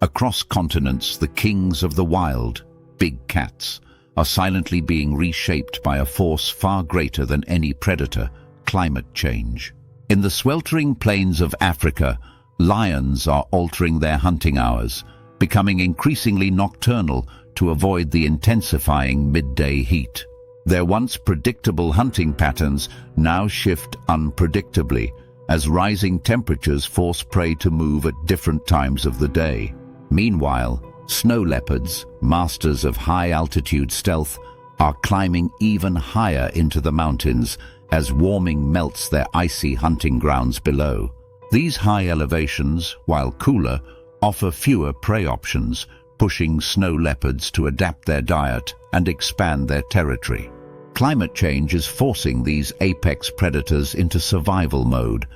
Across continents, the kings of the wild, big cats, are silently being reshaped by a force far greater than any predator: climate change. In the sweltering plains of Africa, lions are altering their hunting hours, becoming increasingly nocturnal to avoid the intensifying midday heat. Their once predictable hunting patterns now shift unpredictably, as rising temperatures force prey to move at different times of the day. Meanwhile, snow leopards, masters of high-altitude stealth, are climbing even higher into the mountains as warming melts their icy hunting grounds below. These high elevations, while cooler, offer fewer prey options, pushing snow leopards to adapt their diet and expand their territory. Climate change is forcing these apex predators into survival mode,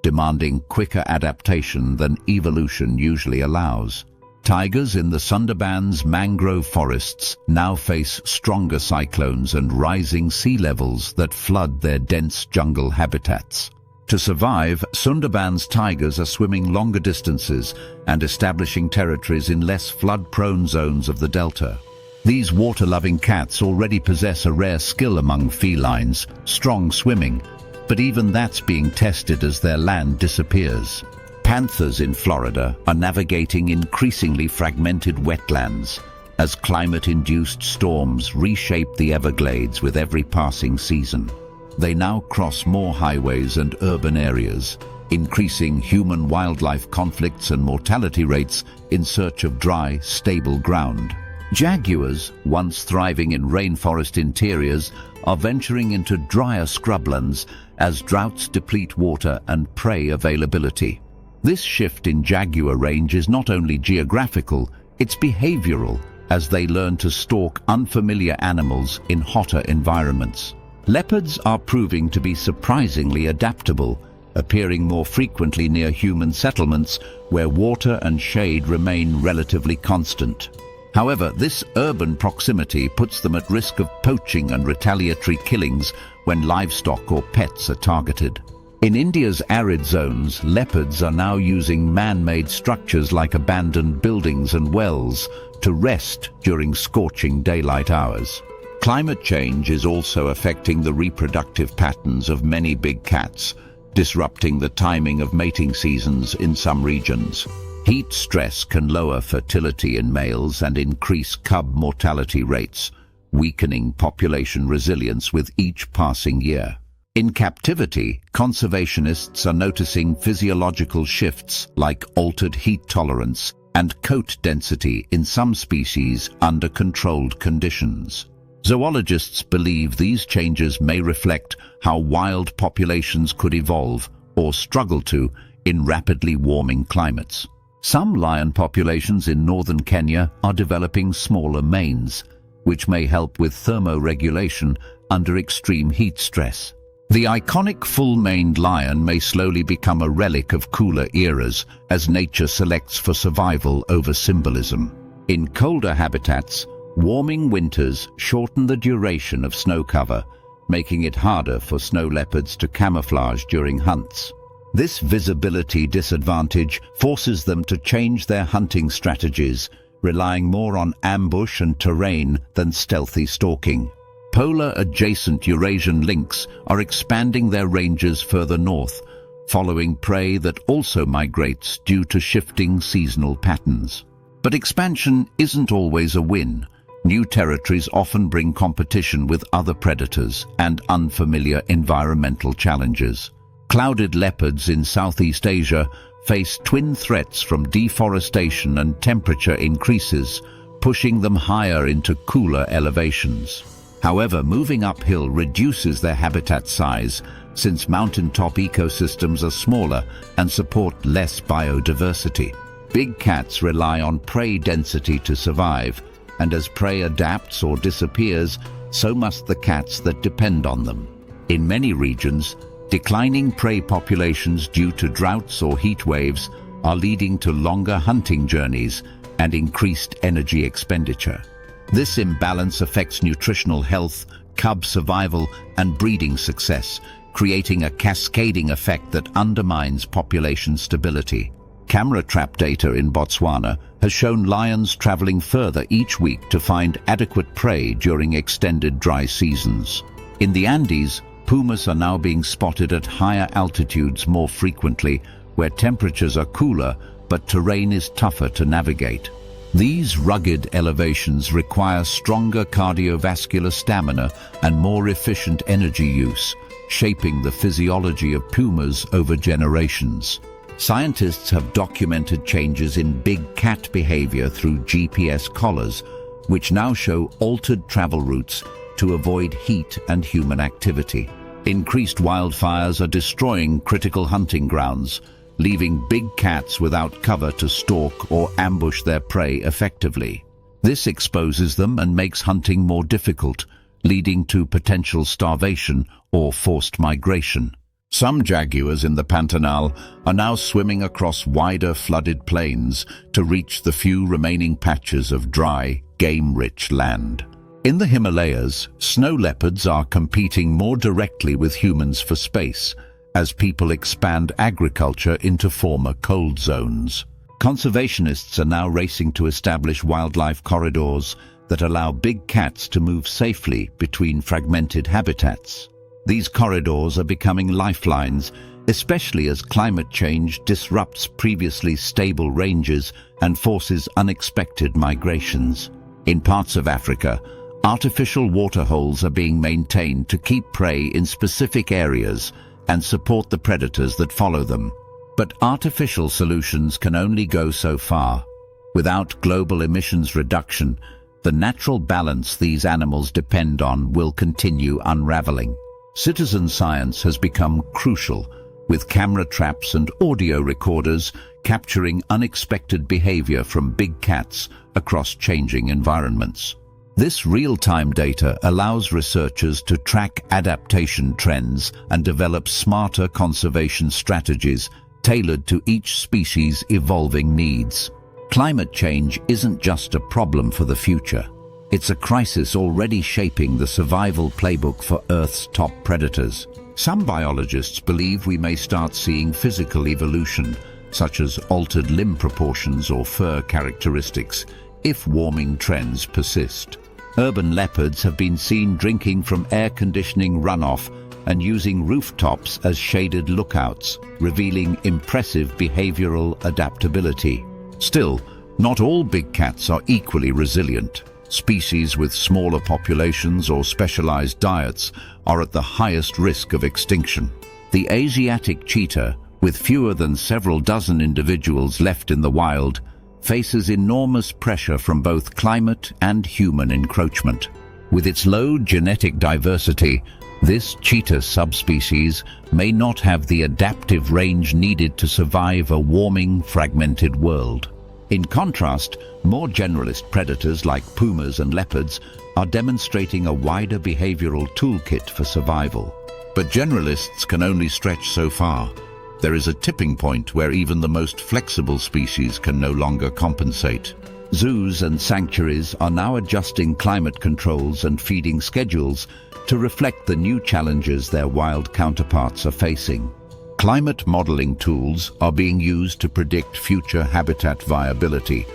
demanding quicker adaptation than evolution usually allows. Tigers in the Sundarban's mangrove forests now face stronger cyclones and rising sea levels that flood their dense jungle habitats. To survive, Sundarban's tigers are swimming longer distances and establishing territories in less flood-prone zones of the delta. These water-loving cats already possess a rare skill among felines: strong swimming, but even that's being tested as their land disappears. Panthers in Florida are navigating increasingly fragmented wetlands as climate-induced storms reshape the Everglades with every passing season. They now cross more highways and urban areas, increasing human-wildlife conflicts and mortality rates in search of dry, stable ground. Jaguars, once thriving in rainforest interiors, are venturing into drier scrublands as droughts deplete water and prey availability. This shift in jaguar range is not only geographical, it's behavioral, as they learn to stalk unfamiliar animals in hotter environments. Leopards are proving to be surprisingly adaptable, appearing more frequently near human settlements where water and shade remain relatively constant. However, this urban proximity puts them at risk of poaching and retaliatory killings when livestock or pets are targeted. In India's arid zones, leopards are now using man-made structures like abandoned buildings and wells to rest during scorching daylight hours. Climate change is also affecting the reproductive patterns of many big cats, disrupting the timing of mating seasons in some regions. Heat stress can lower fertility in males and increase cub mortality rates, weakening population resilience with each passing year. In captivity, conservationists are noticing physiological shifts like altered heat tolerance and coat density in some species under controlled conditions. Zoologists believe these changes may reflect how wild populations could evolve or struggle to in rapidly warming climates. Some lion populations in northern Kenya are developing smaller manes, which may help with thermoregulation under extreme heat stress. The iconic full-maned lion may slowly become a relic of cooler eras as nature selects for survival over symbolism. In colder habitats, warming winters shorten the duration of snow cover, making it harder for snow leopards to camouflage during hunts. This visibility disadvantage forces them to change their hunting strategies, relying more on ambush and terrain than stealthy stalking. Polar-adjacent Eurasian lynx are expanding their ranges further north, following prey that also migrates due to shifting seasonal patterns. But expansion isn't always a win. New territories often bring competition with other predators and unfamiliar environmental challenges. Clouded leopards in Southeast Asia face twin threats from deforestation and temperature increases, pushing them higher into cooler elevations. However, moving uphill reduces their habitat size, since mountaintop ecosystems are smaller and support less biodiversity. Big cats rely on prey density to survive, and as prey adapts or disappears, so must the cats that depend on them. In many regions, declining prey populations due to droughts or heat waves are leading to longer hunting journeys and increased energy expenditure. This imbalance affects nutritional health, cub survival, and breeding success, creating a cascading effect that undermines population stability. Camera trap data in Botswana has shown lions traveling further each week to find adequate prey during extended dry seasons. In the Andes, pumas are now being spotted at higher altitudes more frequently, where temperatures are cooler but terrain is tougher to navigate. These rugged elevations require stronger cardiovascular stamina and more efficient energy use, shaping the physiology of pumas over generations. Scientists have documented changes in big cat behavior through GPS collars, which now show altered travel routes to avoid heat and human activity. Increased wildfires are destroying critical hunting grounds, leaving big cats without cover to stalk or ambush their prey effectively. This exposes them and makes hunting more difficult, leading to potential starvation or forced migration. Some jaguars in the Pantanal are now swimming across wider flooded plains to reach the few remaining patches of dry, game-rich land. In the Himalayas, snow leopards are competing more directly with humans for space, as people expand agriculture into former cold zones. Conservationists are now racing to establish wildlife corridors that allow big cats to move safely between fragmented habitats. These corridors are becoming lifelines, especially as climate change disrupts previously stable ranges and forces unexpected migrations. In parts of Africa, artificial waterholes are being maintained to keep prey in specific areas and support the predators that follow them. But artificial solutions can only go so far. Without global emissions reduction, the natural balance these animals depend on will continue unraveling. Citizen science has become crucial, with camera traps and audio recorders capturing unexpected behavior from big cats across changing environments. This real-time data allows researchers to track adaptation trends and develop smarter conservation strategies tailored to each species' evolving needs. Climate change isn't just a problem for the future. It's a crisis already shaping the survival playbook for Earth's top predators. Some biologists believe we may start seeing physical evolution, such as altered limb proportions or fur characteristics, if warming trends persist. Urban leopards have been seen drinking from air conditioning runoff and using rooftops as shaded lookouts, revealing impressive behavioral adaptability. Still, not all big cats are equally resilient. Species with smaller populations or specialized diets are at the highest risk of extinction. The Asiatic cheetah, with fewer than several dozen individuals left in the wild, faces enormous pressure from both climate and human encroachment. With its low genetic diversity, this cheetah subspecies may not have the adaptive range needed to survive a warming, fragmented world. In contrast, more generalist predators like pumas and leopards are demonstrating a wider behavioral toolkit for survival. But generalists can only stretch so far. There is a tipping point where even the most flexible species can no longer compensate. Zoos and sanctuaries are now adjusting climate controls and feeding schedules to reflect the new challenges their wild counterparts are facing. Climate modeling tools are being used to predict future habitat viability,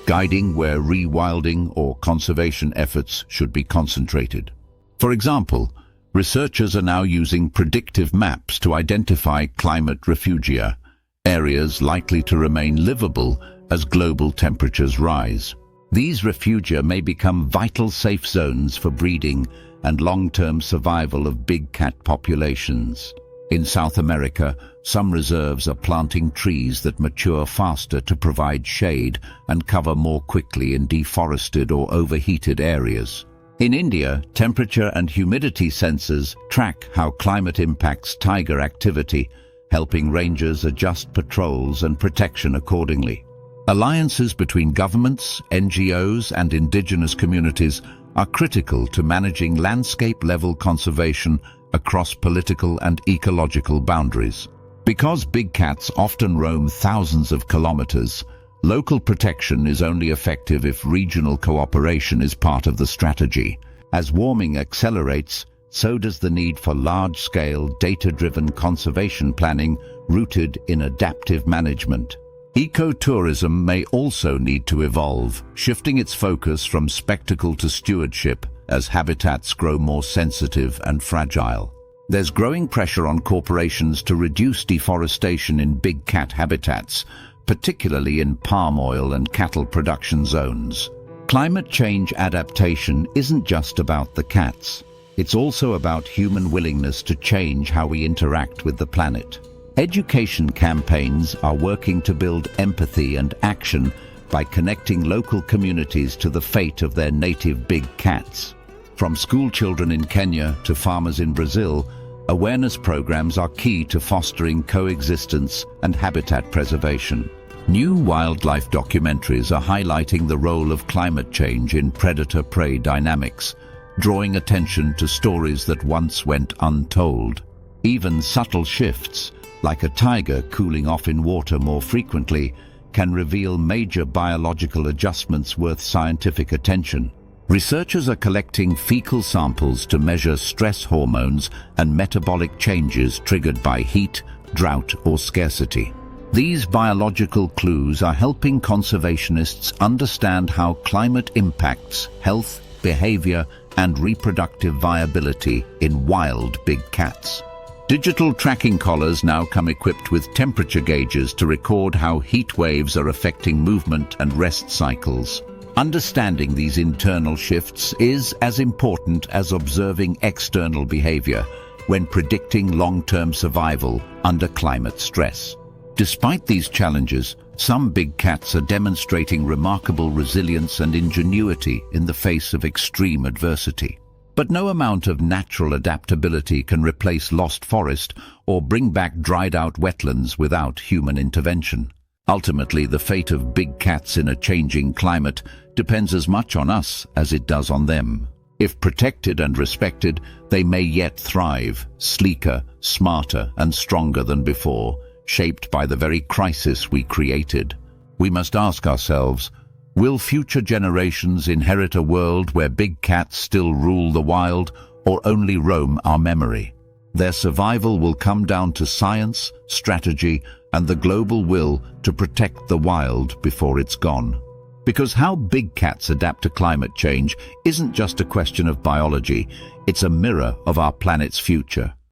guiding where rewilding or conservation efforts should be concentrated. For example, researchers are now using predictive maps to identify climate refugia, areas likely to remain livable as global temperatures rise. These refugia may become vital safe zones for breeding and long-term survival of big cat populations. In South America, some reserves are planting trees that mature faster to provide shade and cover more quickly in deforested or overheated areas. In India, temperature and humidity sensors track how climate impacts tiger activity, helping rangers adjust patrols and protection accordingly. Alliances between governments, NGOs, and indigenous communities are critical to managing landscape-level conservation across political and ecological boundaries. Because big cats often roam thousands of kilometers, local protection is only effective if regional cooperation is part of the strategy. As warming accelerates, so does the need for large-scale, data-driven conservation planning rooted in adaptive management. Ecotourism may also need to evolve, shifting its focus from spectacle to stewardship as habitats grow more sensitive and fragile. There's growing pressure on corporations to reduce deforestation in big cat habitats, particularly in palm oil and cattle production zones. Climate change adaptation isn't just about the cats. It's also about human willingness to change how we interact with the planet. Education campaigns are working to build empathy and action by connecting local communities to the fate of their native big cats. From school children in Kenya to farmers in Brazil, awareness programs are key to fostering coexistence and habitat preservation. New wildlife documentaries are highlighting the role of climate change in predator-prey dynamics, drawing attention to stories that once went untold. Even subtle shifts, like a tiger cooling off in water more frequently, can reveal major biological adjustments worth scientific attention. Researchers are collecting fecal samples to measure stress hormones and metabolic changes triggered by heat, drought, or scarcity. These biological clues are helping conservationists understand how climate impacts health, behavior, and reproductive viability in wild big cats. Digital tracking collars now come equipped with temperature gauges to record how heat waves are affecting movement and rest cycles. Understanding these internal shifts is as important as observing external behavior when predicting long-term survival under climate stress. Despite these challenges, some big cats are demonstrating remarkable resilience and ingenuity in the face of extreme adversity. But no amount of natural adaptability can replace lost forest or bring back dried-out wetlands without human intervention. Ultimately, the fate of big cats in a changing climate depends as much on us as it does on them. If protected and respected, they may yet thrive, sleeker, smarter, and stronger than before, shaped by the very crisis we created. We must ask ourselves, will future generations inherit a world where big cats still rule the wild or only roam our memory? Their survival will come down to science, strategy, and the global will to protect the wild before it's gone. Because how big cats adapt to climate change isn't just a question of biology, it's a mirror of our planet's future.